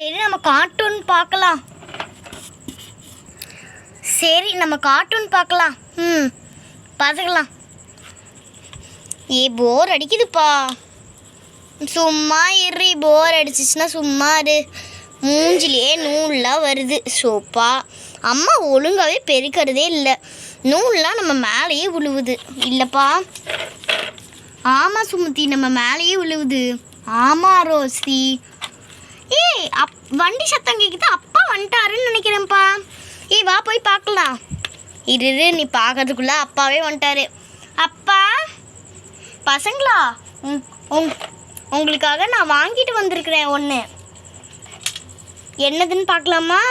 சரி நம்ம கார்ட்டூன் பார்க்கலாம். பார்த்துக்கலாம். போர் அடிக்குதுப்பா. சும்மா இரு. போர் அடிச்சிச்சுன்னா சும்மா இரு. மூஞ்சிலே நூல்லாம் வருது. சோப்பா அம்மா ஒழுங்காகவே பெருக்கிறதே இல்லை. நூல்லாம் நம்ம மேலேயே விழுவுது. இல்லைப்பா. ஆமாம் சுமதி, நம்ம மேலேயே விழுவுது. ஆமாம் ரோசி. வண்டி சத்தம் கேட்குது. அப்பா வந்துட்டாருன்னு நினைக்கிறேன்ப்பா. வா போய் பார்க்கலாம். இரு, நீ பார்க்கறதுக்குள்ள அப்பாவே வந்துட்டாரு. அப்பா பசங்களா, உங்களுக்காக நான் வாங்கிட்டு வந்திருக்கிறேன் ஒன்று. என்னதுன்னு பார்க்கலாமா?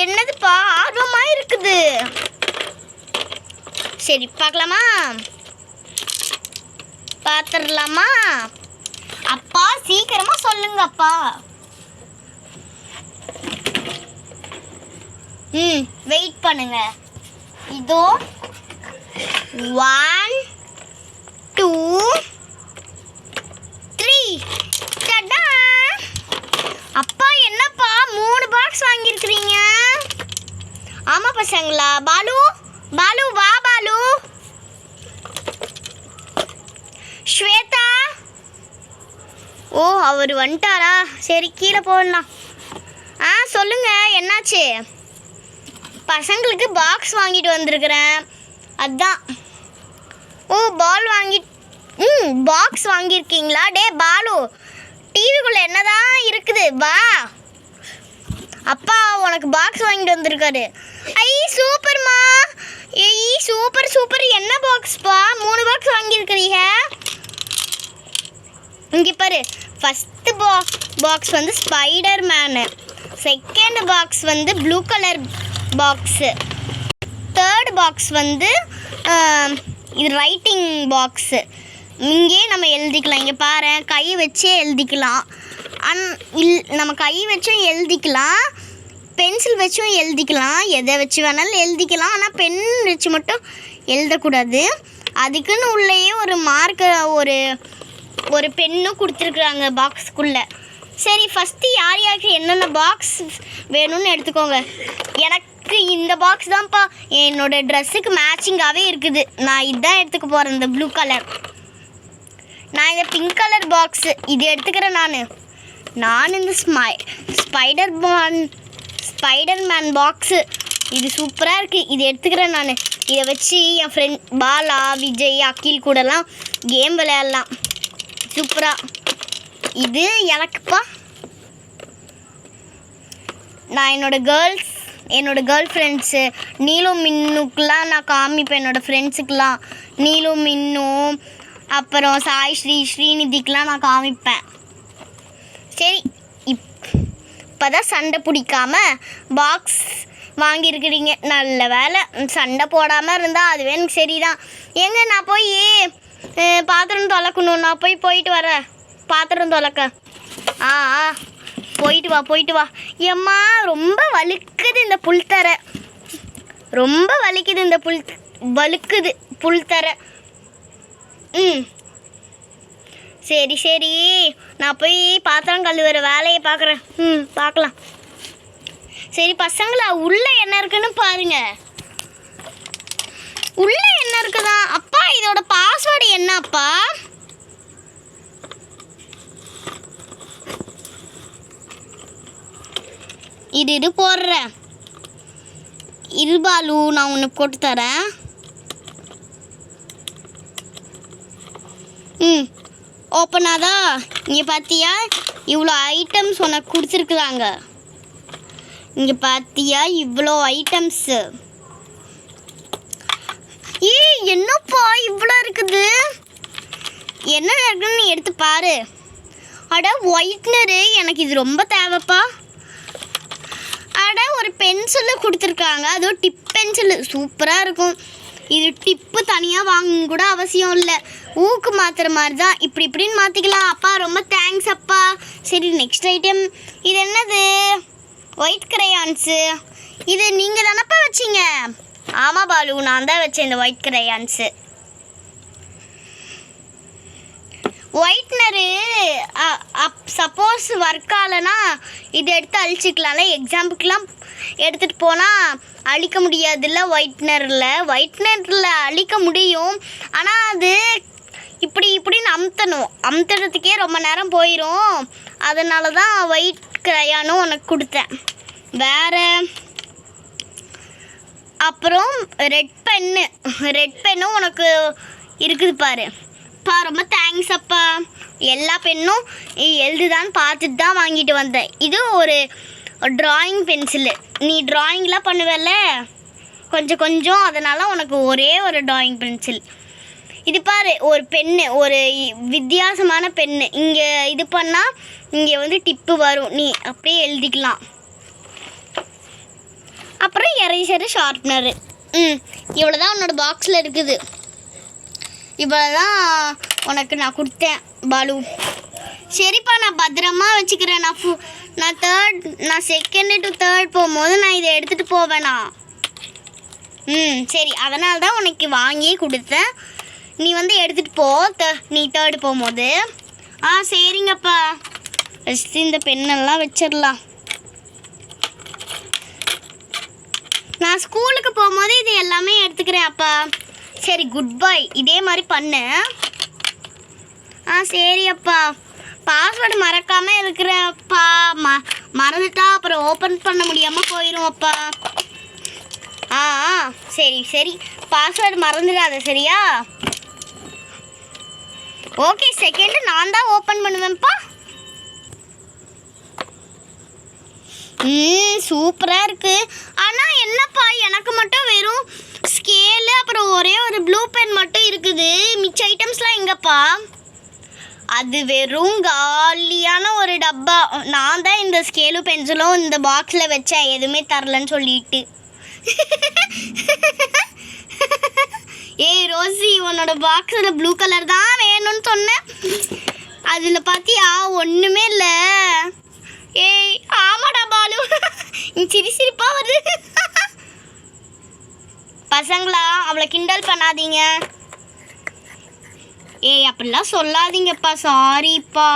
என்னதுப்பா? ஆர்வமாக இருக்குது. சரி பார்க்கலாமா? பார்த்துடலாமா? அப்பா சீக்கிரமா சொல்லுங்க அப்பா. வெயிட் பண்ணுங்க. இதோ 1 2 3. டடா! அப்பா என்னப்பா 3 பாக்ஸ் வாங்கியிருக்கிறீங்க? ஆமாம் பசங்களா. பாலு வா. பாலு, ஸ்வேதா. அவர் வந்துட்டாரா? சரி கீழே போடலாம். சொல்லுங்க, என்னாச்சு? பசங்களுக்கு பாக்ஸ் வாங்கிட்டு வந்திருக்கிறேன், அதான். பால் பாக்ஸ் வாங்கியிருக்கீங்களா? டே பாலு, டிவிக்குள்ளே என்னதான் இருக்குது? வா. அப்பா உனக்கு பாக்ஸ் வாங்கிட்டு வந்திருக்காரு. சூப்பர்மா. சூப்பர். என்ன பாக்ஸ்ப்பா? 3 பாக்ஸ் வாங்கியிருக்கிறீங்க. இங்கே பாரு. ஃபஸ்ட்டு பாக்ஸ் வந்து ஸ்பைடர் மேனு, செகண்ட் பாக்ஸ் வந்து blue colour box, third box வந்து இது ரைட்டிங் பாக்ஸு. இங்கே நம்ம எழுதிக்கலாம். இங்கே பாரு, கை வச்சே எழுதிக்கலாம். நம்ம கை வச்சும் எழுதிக்கலாம், பென்சில் வச்சும் எழுதிக்கலாம், எதை வச்சு வேணாலும் எழுதிக்கலாம். ஆனால் பென் வச்சு மட்டும் எழுதக்கூடாது. அதுக்குன்னு உள்ளேயே ஒரு ஒரு பென்னும் கொடுத்துருக்குறாங்க பாக்ஸுக்குள்ளே. சரி, ஃபஸ்ட்டு யாருக்கு என்னென்ன பாக்ஸ் வேணும்னு எடுத்துக்கோங்க. எனக்கு இந்த பாக்ஸ் தான்ப்பா என்னோடய ட்ரெஸ்ஸுக்கு மேட்சிங்காகவே இருக்குது. நான் இதுதான் எடுத்துக்க போகிறேன், இந்த ப்ளூ கலர். நான் இந்த பிங்க் கலர் பாக்ஸு இது எடுத்துக்கிறேன். நான் இந்த ஸ்பைடர் மேன் பாக்ஸு இது சூப்பராக இருக்குது, இது எடுத்துக்கிறேன். இதை வச்சு என் ஃப்ரெண்ட் பாலா, விஜய், அகில் கூடலாம் கேம் விளையாடலாம் சூப்பராக. இது எனக்குப்பா. நான் என்னோடய கேர்ள் ஃப்ரெண்ட்ஸு நீலு மின்னுக்கெலாம் நான் காமிப்பேன். என்னோடய ஃப்ரெண்ட்ஸுக்கெலாம் நீலு மின்னு, அப்புறம் சாய் ஸ்ரீநிதிக்கெலாம் நான் காமிப்பேன். சரி, இப்போ தான் சண்டை பிடிக்காமல் பாக்ஸ் வாங்கியிருக்கிறீங்க, நல்ல வேலை. சண்டை போடாமல் இருந்தால் அதுவே எனக்கு சரிதான். நான் போய் பாத்திரம் தொலைக்கணும். நான் போயிட்டு வரேன் பாத்திரம் தொலைக்க. போயிட்டு வா. ஏம்மா ரொம்ப வழுக்குது இந்த புல்தரை. வழுக்குது புல்தரை. சரி, நான் போய் பாத்திரம் கழுவுற வேலையை பார்க்குறேன். பார்க்கலாம். சரி பசங்களா, உள்ளே என்ன இருக்குன்னு பாருங்க. உள்ளே என்ன இருக்குதா? அப்பா இதோட பாஸ்வேர்டு என்னப்பா? இது போடுறேன். பாலு, நான் உனக்கு போட்டு தரேன். ஓப்பன் ஆதா? இங்கே பார்த்தியா இவ்வளோ ஐட்டம்ஸ் உனக்கு கொடுத்துருக்குறாங்க. இங்கே பார்த்தியா இவ்வளோ ஐட்டம்ஸு. என்னப்பா இவ்வளோ இருக்குது? என்ன இருக்குன்னு நீ எடுத்து பாரு. ஒயிட்னரு எனக்கு இது ரொம்ப தேவைப்பா. ஒரு பென்சிலு கொடுத்துருக்காங்க, அதுவும் டிப் பென்சிலு சூப்பராக இருக்கும். இது டிப்பு தனியாக வாங்க கூட அவசியம் இல்லை, ஊக்கு மாற்றுற மாதிரி தான். இப்படின்னு மாற்றிக்கலாம். அப்பா ரொம்ப தேங்க்ஸ் அப்பா. சரி, நெக்ஸ்ட் ஐட்டம். இது என்னது? White crayons. இது நீங்கள் தானப்பா வச்சிங்க? ஆமாம் பாலு, நான் தான் வச்சேன் இந்த white crayons. Whitener suppose work ஆகலைன்னா இதை எடுத்து அழிச்சிக்கலாம்ல. எக்ஸாம்பிளுக்கெலாம் எடுத்துகிட்டு போனால் அழிக்க முடியாதுல்ல. ஒயிட்னரில் அழிக்க முடியும், ஆனால் அது இப்படின்னு அமுத்துறதுக்கே ரொம்ப நேரம் போயிடும். அதனால தான் ஒயிட் கிரையானும் உனக்கு கொடுத்தேன். வேறு அப்புறம் ரெட் பென்னும் உனக்கு இருக்குது பாரு. ரொம்ப தேங்க்ஸ் அப்பா. எல்லா பென்னும் எழுதுதான்னு பார்த்துட்டு தான் வாங்கிட்டு வந்தேன். இது ஒரு ட்ராயிங் பென்சிலு. நீ ட்ராயிங்லாம் பண்ணுவல்ல கொஞ்சம், அதனால் உனக்கு ஒரே ஒரு ட்ராயிங் பென்சில். இது பாரு, ஒரு பென்னு, ஒரு வித்தியாசமான பென்னு. இங்கே இது பண்ணால் இங்கே வந்து டிப்பு வரும், நீ அப்படியே எழுதிக்கலாம். அப்புறம் எரேசரு, ஷார்ப்னரு. இவ்வளோ தான் உன்னோட பாக்ஸில் இருக்குது. இவ்வளோ தான் உனக்கு நான் கொடுத்தேன் பாலு. சரிப்பா, நான் பத்திரமா வச்சுக்கிறேன். நான் செகண்டு டு தேர்ட் போகும்போது நான் இதை எடுத்துகிட்டு போவேண்ணா. சரி, அதனால தான் உனக்கு வாங்கியே கொடுத்தேன். நீ வந்து எடுத்துகிட்டு போ நீ தேர்டு போகும்போது. சரிங்கப்பா. ஃபஸ்ட்டு இந்த பெண்ணெல்லாம் வச்சிடலாம். நான் ஸ்கூலுக்கு போகும்போது இது எல்லாமே எடுத்துக்கிறேன் அப்பா. சரி, குட் பாய். இதே மாதிரி பண்ணு. சரி அப்பா. பாஸ்வேர்டு மறக்காமல் இருக்கிறப்பா. மறந்துட்டா அப்புறம் ஓப்பன் பண்ண முடியாமல் போயிடும் அப்பா. சரி, பாஸ்வேர்டு மறந்துடாத, சரியா? ஓகே, செகண்டு நான் தான் ஓப்பன் பண்ணுவேன்ப்பா. சூப்பராக இருக்குது. ஆனால் என்னப்பா, எனக்கு மட்டும் வெறும் ஸ்கேலு அப்புறம் ஒரே ஒரு ப்ளூ பென் மட்டும் இருக்குது. மிச்ச ஐட்டம்ஸ்லாம் எங்கப்பா? அது வெறும் காலியான ஒரு டப்பா. நான் தான் இந்த ஸ்கேலும் பென்சிலும் இந்த பாக்ஸில் வச்சேன், எதுவுமே தரலன்னு சொல்லிட்டு. ஏய் ரோசி, உன்னோட பாக்ஸில் ப்ளூ கலர் தான் வேணும்னு சொன்னேன். அதில் பார்த்தியா ஒன்றுமே இல்லை. ஏய் ஆமாடா பாலு, சிரிப்பா வருது. பசங்களா, அவளை கிண்டல் பண்ணாதீங்க. ஏய் அப்படிலாம் சொல்லாதீங்கப்பா. சாரிப்பா.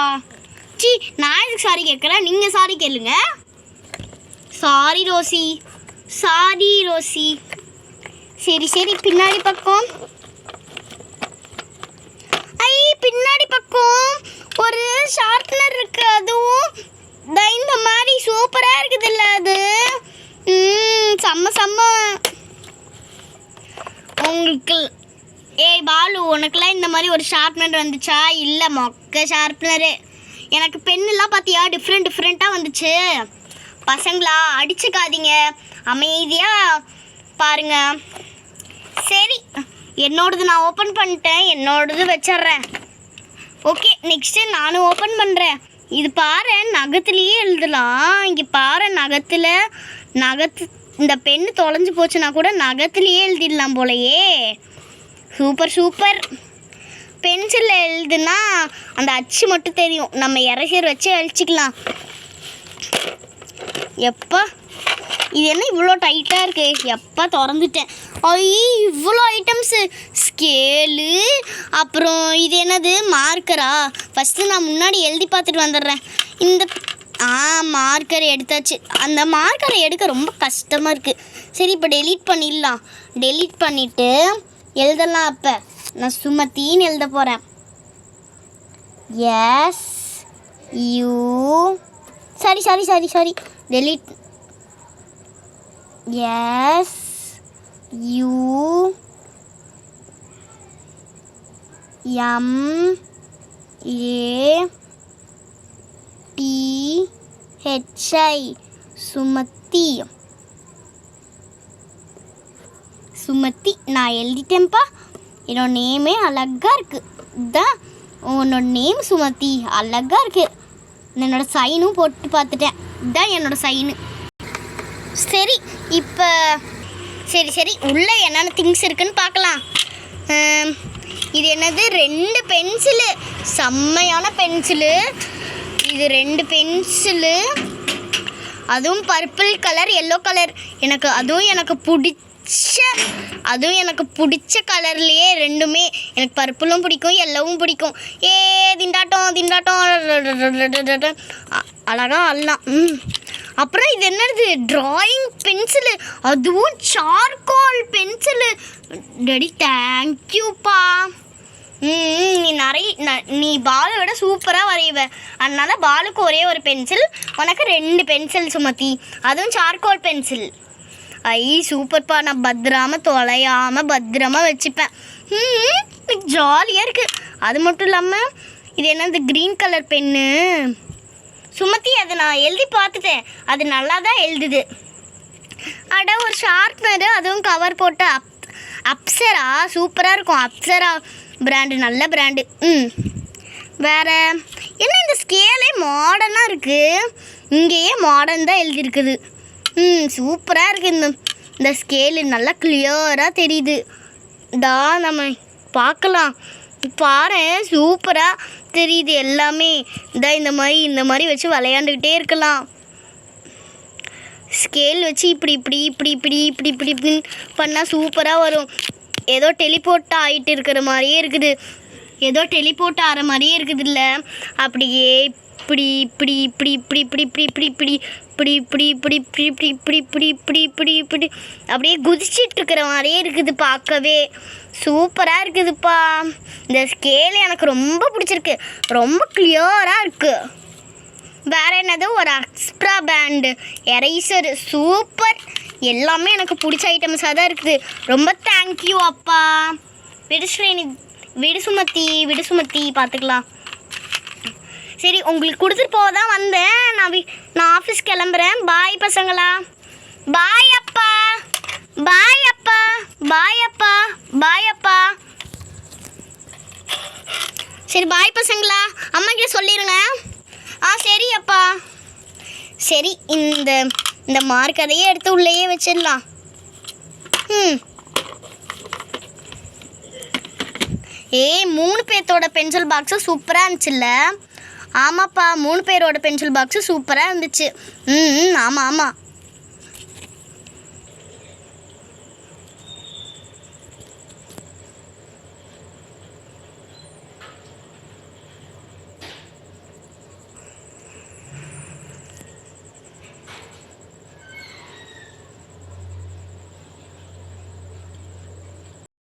நான் எதுக்கு சாரி கேட்குறேன்? நீங்கள் சாரி கேளுங்க. Sorry Rosie. சரி, பின்னாடி பக்கம். பின்னாடி பக்கம் ஒரு ஷார்ப்னர் இருக்கு. அதுவும் இந்த மாதிரி சூப்பராக இருக்குது இல்லை? அது செம்ம உங்களுக்கு. ஏய் பாலு, உனக்குலாம் இந்த மாதிரி ஒரு ஷார்ப்னர் வந்துச்சா? இல்லை, மொக்க ஷார்ப்னரு. எனக்கு பென்னெல்லாம் பார்த்தியா டிஃப்ரெண்ட்டாக வந்துச்சு. பசங்களா, அடிச்சுக்காதீங்க, அமைதியாக பாருங்க. சரி, என்னோடது நான் ஓப்பன் பண்ணிட்டேன். என்னோடது வச்சிட்றேன். ஓகே, நெக்ஸ்ட்டு நானும் ஓப்பன் பண்ணுறேன். இது பாரு, நகத்துலேயே எழுதலாம். இங்கே பாரு, நகத்து இந்த பெண்ணு தொலைஞ்சு போச்சுன்னா கூட நகத்துலேயே எழுதிடலாம் போலையே. சூப்பர். பென்சிலில் எழுதுனா அந்த அச்சு மட்டும் தெரியும். நம்ம எரேசர் வச்சு அழிச்சிக்கலாம். எப்பா, இது என்ன இவ்வளோ டைட்டாக இருக்குது? எப்போ திறந்துட்டேன். இவ்வளோ ஐட்டம்ஸு. ஸ்கேலு, அப்புறம் இது என்னது, மார்க்கரா? ஃபஸ்ட்டு நான் முன்னாடி எழுதி பார்த்துட்டு வந்துடுறேன். இந்த மார்க்கர் எடுத்தாச்சு. அந்த மார்க்கரை எடுக்க ரொம்ப கஷ்டமாக இருக்குது. சரி, இப்போ டெலீட் பண்ணிடலாம். டெலீட் பண்ணிவிட்டு எழுதலாம். அப்போ நான் சுமத்தின்னு எழுத போகிறேன். S U sorry delete. S U M A T H I Sumathi. நான் எழுதிட்டேன்ப்பா. என்னோட நேமே அழகாக இருக்குது. இதுதான் உன்னோட நேம் சுமத்தி, அழகாக இருக்குது. என்னோடய சைனும் போட்டு பார்த்துட்டேன். இதுதான் என்னோடய சைனு. சரி, இப்போ சரி உள்ளே என்னென்ன திங்ஸ் இருக்குன்னு பார்க்கலாம். இது என்னது, 2 பென்சிலு. செம்மையான பென்சிலு இது. 2 பென்சிலு, அதுவும் பர்பிள் கலர், எல்லோ கலர். எனக்கு பிடிச்ச அதுவும் எனக்கு பிடிச்ச கலர்லேயே ரெண்டுமே, எனக்கு பர்பிளும் பிடிக்கும் எல்லோவும் பிடிக்கும். திண்டாட்டம் திண்டாட்டம் அழகா அல்லாம். அப்புறம் இது என்னது, டிராயிங் பென்சிலு, அதுவும் சார்கோல் பென்சிலு. டேடி தேங்க்யூப்பா. நீ பாலை விட சூப்பராக வரைவ, அதனால பாலுக்கு ஒரே ஒரு பென்சில், உனக்கு 2 பென்சில் சுமதி, அதுவும் சார்கோல் பென்சில். சூப்பர்ப்பா. நான் தொலையாமல் பத்திரமா வச்சுப்பேன். எனக்கு ஜாலியாக இருக்குது. அது மட்டும் இல்லாமல் இது என்னது, க்ரீன் கலர் பென்னு சுமதி, அதை நான் எழுதி பார்த்துட்டேன், அது நல்லா தான் எழுதுது. ஒரு ஷார்ப்னரு, அதுவும் கவர் போட்டு அப்சரா, சூப்பராக இருக்கும். அப்சரா பிராண்டு, நல்ல பிராண்டு. வேறு என்ன, இந்த ஸ்கேலே மாடர்னாக இருக்குது, இங்கேயே மாடர்ன் தான் எழுதியிருக்குது. சூப்பராக இருக்குது. இந்த ஸ்கேலு நல்லா கிளியராக தெரியுது. நம்ம பார்க்கலாம், பாரு சூப்பராக தெரியுது எல்லாமே. இந்த மாதிரி வச்சு விளையாண்டுக்கிட்டே இருக்கலாம். ஸ்கேல் வச்சு இப்படி இப்படி இப்படி இப்படி இப்படி இப்படி இப்படின்னு பண்ணால் சூப்பராக வரும். ஏதோ டெலிபோர்ட் ஆகிட்டு இருக்கிற மாதிரியே இருக்குது, ஏதோ டெலிபோர்ட் ஆகிற மாதிரியே இருக்குது இல்லை, அப்படியே இப்படி இப்படி இப்படி இப்படி இப்படி இப்படி இப்படி இப்படி இப்படி இப்படி இப்படி இப்படி இப்படி இப்படி இப்படி இப்படி இப்படி அப்படியே குதிச்சிட்டு இருக்கிற மாதிரியே இருக்குது. பார்க்கவே சூப்பராக இருக்குதுப்பா. இந்த ஸ்கேல் எனக்கு ரொம்ப பிடிச்சிருக்கு, ரொம்ப கிளியராக இருக்குது. வேறு என்னது, ஒரு அக்ஸ்ப்ரா பேண்டு, எரேசரு, சூப்பர். எல்லாமே எனக்கு பிடிச்ச ஐட்டம்ஸாக தான் இருக்குது. ரொம்ப தேங்க்யூ அப்பா. விடு சுமத்தி பார்த்துக்கலாம். சரி, உங்களுக்கு கொடுத்துட்டு போக தான் வந்தேன். நான் ஆஃபீஸ் கிளம்புறேன். பாய் பசங்களா. பாய் அப்பா, பாய் அப்பா, பாய் அப்பா, பாய் அப்பா. சரி பாய் பசங்களா, அம்மா கிட்ட சொல்லிடுங்க. சரி அப்பா. சரி, இந்த மார்க் அதையே எடுத்து உள்ளேயே வச்சிடலாம். 3 பேர்த்தோட பென்சில் பாக்ஸு சூப்பராக இருந்துச்சுல்ல? ஆமாப்பா, 3 பேரோட பென்சில் பாக்ஸு சூப்பராக இருந்துச்சு. ஆமாம்.